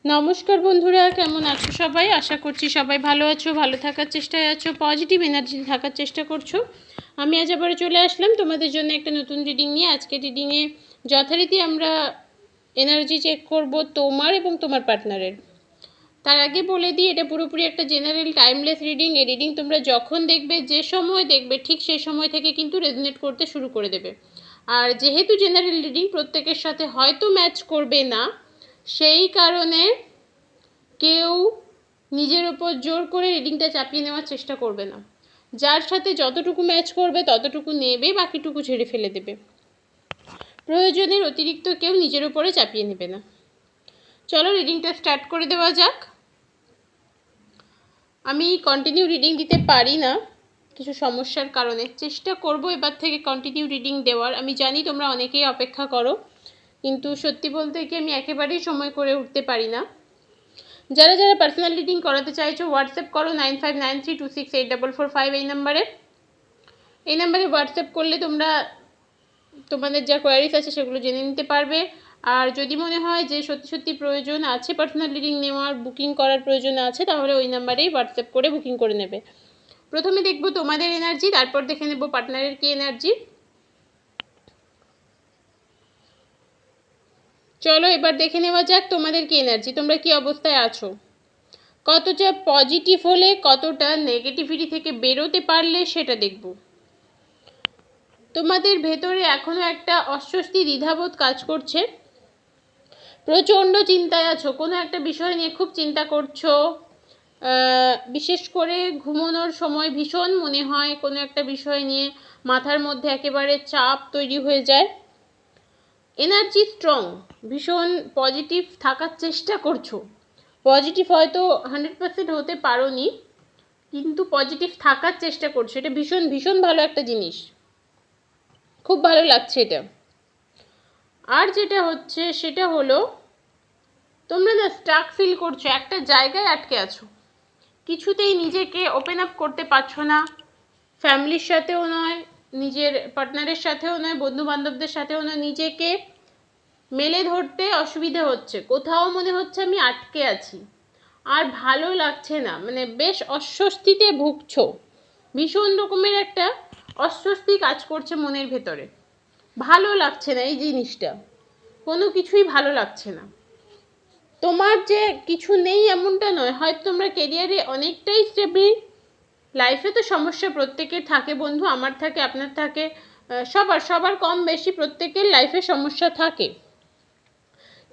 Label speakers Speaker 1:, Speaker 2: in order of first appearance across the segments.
Speaker 1: নমস্কার বন্ধুরা, কেমন আছো সবাই? আশা করছি সবাই ভালো আছো, ভালো থাকার চেষ্টায় আছো, পজিটিভ এনার্জি থাকার চেষ্টা করছো। আমি আজ আবার চলে আসলাম তোমাদের জন্য একটা নতুন রিডিং নিয়ে। আজকে রিডিংয়ে যথারীতি আমরা এনার্জি চেক করব তোমার এবং তোমার পার্টনারের। তার আগে বলে দিই, এটা পুরোপুরি একটা জেনারেল টাইমলেস রিডিং। এই রিডিং তোমরা যখন দেখবে, যে সময় দেখবে, ঠিক সেই সময় থেকে কিন্তু রেজোনেট করতে শুরু করে দেবে। আর যেহেতু জেনারেল রিডিং প্রত্যেকের সাথে হয়তো ম্যাচ করবে না, সেই কারণে কেউ নিজের ওপর জোর করে রিডিংটা চাপিয়ে নেওয়ার চেষ্টা করবে না। যার সাথে যতটুকু ম্যাচ করবে ততটুকু নেবে, বাকিটুকু ছেড়ে ফেলে দেবে। প্রয়োজনের অতিরিক্ত কেউ নিজের ওপরে চাপিয়ে নেবে না। চলো রিডিংটা স্টার্ট করে দেওয়া যাক। আমি কন্টিনিউ রিডিং দিতে পারি না কিছু সমস্যার কারণে, চেষ্টা করব এবার থেকে কন্টিনিউ রিডিং দেওয়ার। আমি জানি তোমরা অনেকেই অপেক্ষা করো, কিন্তু সত্যি বলতে কি আমি একেবারেই সময় করে উঠতে পারি না। যারা যারা পার্সোনাল রিডিং করাতে চাইছো হোয়াটসঅ্যাপ করো 9593268445 এই নাম্বারে হোয়াটসঅ্যাপ করলে তোমরা তোমাদের যা কোয়ারিজ আছে সেগুলো জেনে নিতে পারবে। আর যদি মনে হয় যে সত্যি সত্যি প্রয়োজন আছে পার্সোনাল রিডিং নেওয়ার, বুকিং করার প্রয়োজন আছে, তাহলে ওই নাম্বারেই হোয়াটসঅ্যাপ করে বুকিং করে নেবে। প্রথমে দেখব তোমাদের এনার্জি, তারপর দেখে নেব পার্টনারের কি এনার্জি। চলো এবার দেখে নেওয়া যাক তোমাদের কি এনার্জি, তোমরা কি অবস্থায় আছো, কতটা পজিটিভ হলে, কতটা নেগেটিভিটি থেকে বেরোতে পারলে সেটা দেখব। তোমাদের ভেতরে এখনও একটা অস্বস্তি, দ্বিধাবোধ কাজ করছে। প্রচণ্ড চিন্তায় আছো, কোনো একটা বিষয় নিয়ে খুব চিন্তা করছো। বিশেষ করে ঘুমানোর সময় ভীষণ মনে হয় কোনো একটা বিষয় নিয়ে মাথার মধ্যে একেবারে চাপ তৈরি হয়ে যায়। এনার্জি স্ট্রং, ভীষণ পজিটিভ থাকার চেষ্টা করছো। পজিটিভ হয়তো 100% হতে পারোনি, কিন্তু পজিটিভ থাকার চেষ্টা করছো। এটা ভীষণ ভীষণ ভালো একটা জিনিস, খুব ভালো লাগছে এটা। আর যেটা হচ্ছে সেটা হলো তোমরা না স্টাক ফিল করছো, একটা জায়গায় আটকে আছো, কিছুতেই নিজেকে ওপেন আপ করতে পারছো না। ফ্যামিলির সাথেও নয়, নিজের পার্টনারের সাথেও নয়, বন্ধু বান্ধবদের সাথেও নয়, নিজেকে মেলে ধরতে অসুবিধা হচ্ছে। কোথাও মনে হচ্ছে আমি আটকে আছি, আর ভালো লাগছে না, মানে বেশ অস্বস্তিতে ভুগছো। ভীষণ রকমের একটা অস্বস্তি কাজ করছে মনের ভেতরে, ভালো লাগছে না এই জিনিসটা, কোনো কিছুই ভালো লাগছে না। তোমার যে কিছু নেই এমনটা নয়, হয়তো তোমরা কেরিয়ারে অনেকটাই স্টেবল। লাইফে তো সমস্যা প্রত্যেকের থাকে বন্ধু, আমার থাকে, আপনার থাকে, সবার কম বেশি প্রত্যেকের লাইফে সমস্যা থাকে।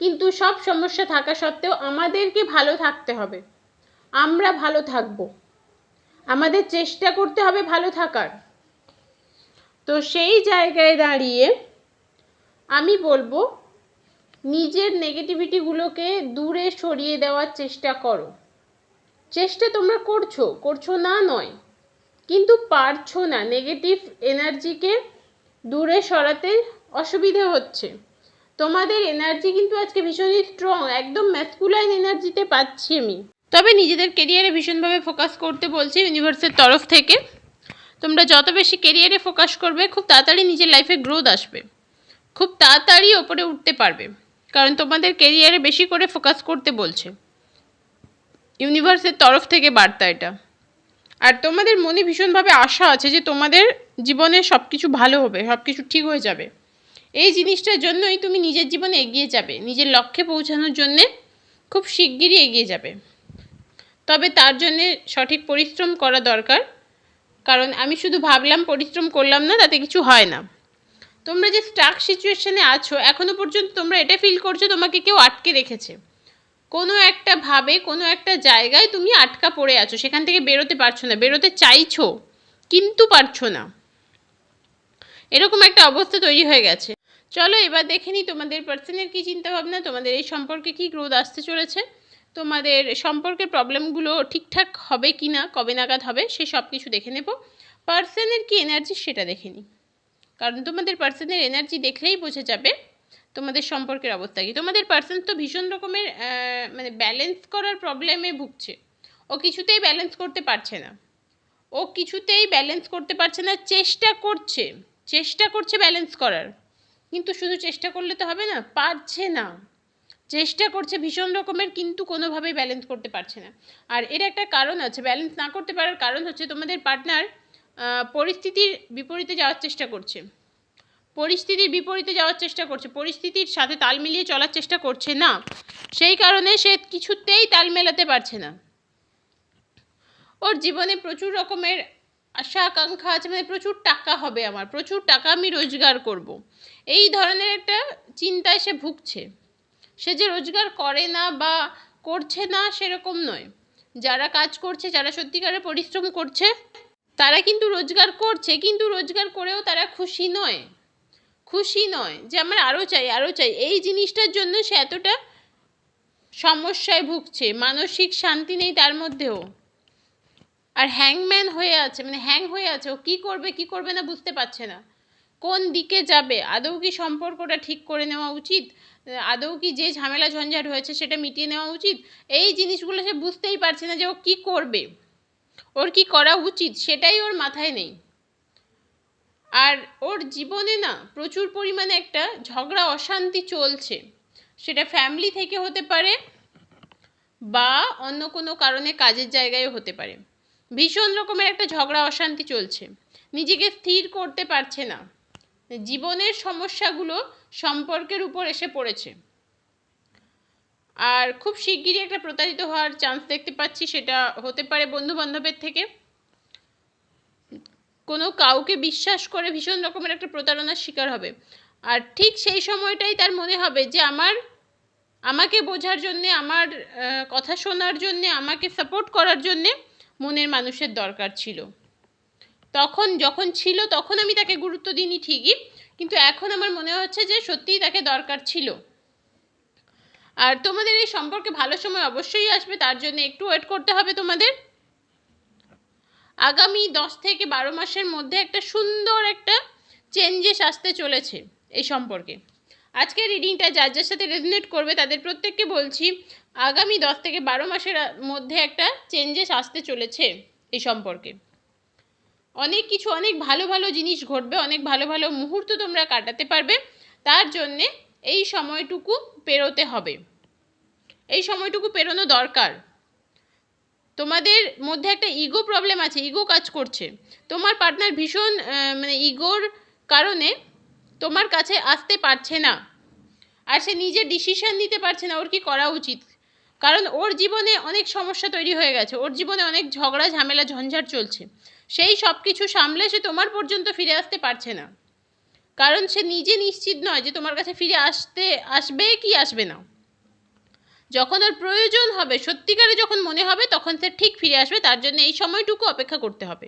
Speaker 1: কিন্তু সব সমস্যা থাকা সত্ত্বেও আমাদেরকে ভালো থাকতে হবে, আমরা ভালো থাকবো, আমাদের চেষ্টা করতে হবে ভালো থাকার। তো সেই জায়গায় দাঁড়িয়ে আমি বলবো নিজের নেগেটিভিটিগুলোকে দূরে সরিয়ে দেওয়ার চেষ্টা করো। চেষ্টা তোমরা করছো না নয়, কিন্তু পারছো না। নেগেটিভ এনার্জিকে দূরে সরাতে অসুবিধা হচ্ছে। তোমাদের এনার্জি কিন্তু আজকে ভীষণই স্ট্রং, একদম ম্যাসকুলাইন এনার্জিতে পাচ্ছি আমি। তবে নিজেদের কেরিয়ারে ভীষণভাবে ফোকাস করতে বলছে ইউনিভার্সের তরফ থেকে। তোমরা যত বেশি কেরিয়ারে ফোকাস করবে, খুব তাড়াতাড়ি নিজের লাইফে গ্রোথ আসবে, খুব তাড়াতাড়ি ওপরে উঠতে পারবে, কারণ তোমাদের কেরিয়ারে বেশি করে ফোকাস করতে বলছে ইউনিভার্সের তরফ থেকে বার্তা এটা। আর তোমাদের মনে ভীষণভাবে আশা আছে যে তোমাদের জীবনে সব কিছু ভালো হবে, সব কিছু ঠিক হয়ে যাবে। এই জিনিসটার জন্যই তুমি নিজের জীবনে এগিয়ে যাবে, নিজের লক্ষ্যে পৌঁছানোর জন্যে খুব শিগগিরই এগিয়ে যাবে। তবে তার জন্যে সঠিক পরিশ্রম করা দরকার, কারণ আমি শুধু ভাবলাম পরিশ্রম করলাম না, তাতে কিছু হয় না। তোমরা যে স্টাক সিচুয়েশনে আছো, এখনো পর্যন্ত তোমরা এটা ফিল করছো তোমাকে কেউ আটকে রেখেছে, কোনো একটা ভাবে, কোনো একটা জায়গায় তুমি আটকা পড়ে আছো, সেখান থেকে বেরোতে পারছো না, বেরোতে চাইছো কিন্তু পারছো না, এরকম একটা অবস্থা তৈরি হয়ে গেছে। চলো এবার দেখে নিই তোমাদের পার্সনের কী চিন্তাভাবনা, তোমাদের এই সম্পর্কে কী গ্রোথ আসতে চলেছে, তোমাদের সম্পর্কের প্রবলেমগুলো ঠিকঠাক হবে কি না, কবে নাগাদ হবে, সে সব কিছু দেখে নেব। পার্সনের কী এনার্জি সেটা দেখে নিই, কারণ তোমাদের পার্সনের এনার্জি দেখলেই বোঝা যাবে তোমাদের সম্পর্কের অবস্থা কী। তোমাদের পার্সন তো ভীষণ রকমের মানে ব্যালেন্স করার প্রবলেমে ভুগছে। ও কিছুতেই ব্যালেন্স করতে পারছে না, চেষ্টা করছে ব্যালেন্স করার, কিন্তু শুধু চেষ্টা করলে তো হবে না, পারছে না। চেষ্টা করছে ভীষণ রকমের, কিন্তু কোনোভাবেই ব্যালেন্স করতে পারছে না। আর এর একটা কারণ আছে, ব্যালেন্স না করতে পারার কারণ হচ্ছে তোমাদের পার্টনার পরিস্থিতির বিপরীতে যাওয়ার চেষ্টা করছে, পরিস্থিতির সাথে তাল মিলিয়ে চলার চেষ্টা করছে না, সেই কারণে সে কিছুতেই তাল মেলাতে পারছে না। ওর জীবনে প্রচুর রকমের আশা আকাঙ্ক্ষা আছে, মানে প্রচুর টাকা হবে আমার, প্রচুর টাকা আমি রোজগার করব, এই ধরনের একটা চিন্তায় সে ভুগছে। সে যে রোজগার করে না বা করছে না সেরকম নয়, যারা কাজ করছে, যারা সত্যিকারের পরিশ্রম করছে, তারা কিন্তু রোজগার করছে, কিন্তু রোজগার করেও তারা খুশি নয় যে আমার আরও চাই, এই জিনিসটার জন্য সে এতটা সমস্যায় ভুগছে, মানসিক শান্তি নেই তার মধ্যেও। আর হ্যাং হয়ে আছে, ও কী করবে না বুঝতে পারছে না, কোন দিকে যাবে, আদৌ কি সম্পর্কটা ঠিক করে নেওয়া উচিত, আদৌ কি যে ঝামেলা ঝঞ্ঝাট হয়েছে সেটা মিটিয়ে নেওয়া উচিত, এই জিনিসগুলো সে বুঝতেই পারছে না যে ও কী করবে, ওর কি করা উচিত সেটাই ওর মাথায় নেই। আর ওর জীবনে না প্রচুর পরিমাণে একটা ঝগড়া অশান্তি চলছে, সেটা ফ্যামিলি থেকে হতে পারে বা অন্য কোনো কারণে কাজের জায়গায়ও হতে পারে। ভীষণ রকমের একটা ঝগড়া অশান্তি চলছে, নিজেকে স্থির করতে পারছে না, জীবনের সমস্যাগুলো সম্পর্কের উপর এসে পড়েছে। আর খুব শিগগিরই একটা প্রতারিত হওয়ার চান্স দেখতে পাচ্ছি, সেটা হতে পারে বন্ধু বান্ধবের থেকে, কোনো কাউকে বিশ্বাস করে ভীষণ রকমের একটা প্রতারণার শিকার হবে। আর ঠিক সেই সময়টাই তার মনে হবে যে আমাকে বোঝার জন্যে, আমার কথা শোনার জন্যে, আমাকে সাপোর্ট করার জন্যে মনের মানুষের দরকার ছিল। যখন ছিল তখন আমি তাকে গুরুত্ব দিইনি ঠিকই, কিন্তু এখন আমার মনে হচ্ছে যে সত্যিই তাকে দরকার ছিল। আর তোমাদের এই সম্পর্কে ভালো সময় অবশ্যই আসবে, তার জন্য একটু ওয়েট করতে হবে তোমাদের। আগামী 10 থেকে 12 মাসের মধ্যে একটা সুন্দর একটা চেঞ্জেস আসতে চলেছে এই সম্পর্কে। আজকের রিডিংটা যার যার সাথে রেজোনেট করবে তাদের প্রত্যেককে বলছি, আগামী 10 থেকে 12 মাসের মধ্যে একটা চেঞ্জেস আসতে চলেছে এই সম্পর্কে। অনেক কিছু, অনেক ভালো ভালো জিনিস ঘটবে, অনেক ভালো ভালো মুহূর্ত তোমরা কাটাতে পারবে, তার জন্যে এই সময়টুকু পেরোতে হবে, এই সময়টুকু পেরোনো দরকার। তোমাদের মধ্যে একটা ইগো প্রবলেম আছে, ইগো কাজ করছে, তোমার পার্টনার ভীষণ ইগোর কারণে তোমার কাছে আসতে পারছে না, আর সে নিজে ডিসিশন নিতে পারছে না ওর কি করা উচিত, কারণ ওর জীবনে অনেক সমস্যা তৈরি হয়ে গেছে, ওর জীবনে অনেক ঝগড়া ঝামেলা ঝঞ্ঝাট চলছে, সেই সব কিছু সামলে সে তোমার পর্যন্ত ফিরে আসতে পারছে না, কারণ সে নিজে নিশ্চিত নয় যে তোমার কাছে ফিরে আসবে কি আসবে না। যখন ওর প্রয়োজন হবে, সত্যিকারে যখন মনে হবে, তখন সে ঠিক ফিরে আসবে, তার জন্য এই সময়টুকু অপেক্ষা করতে হবে।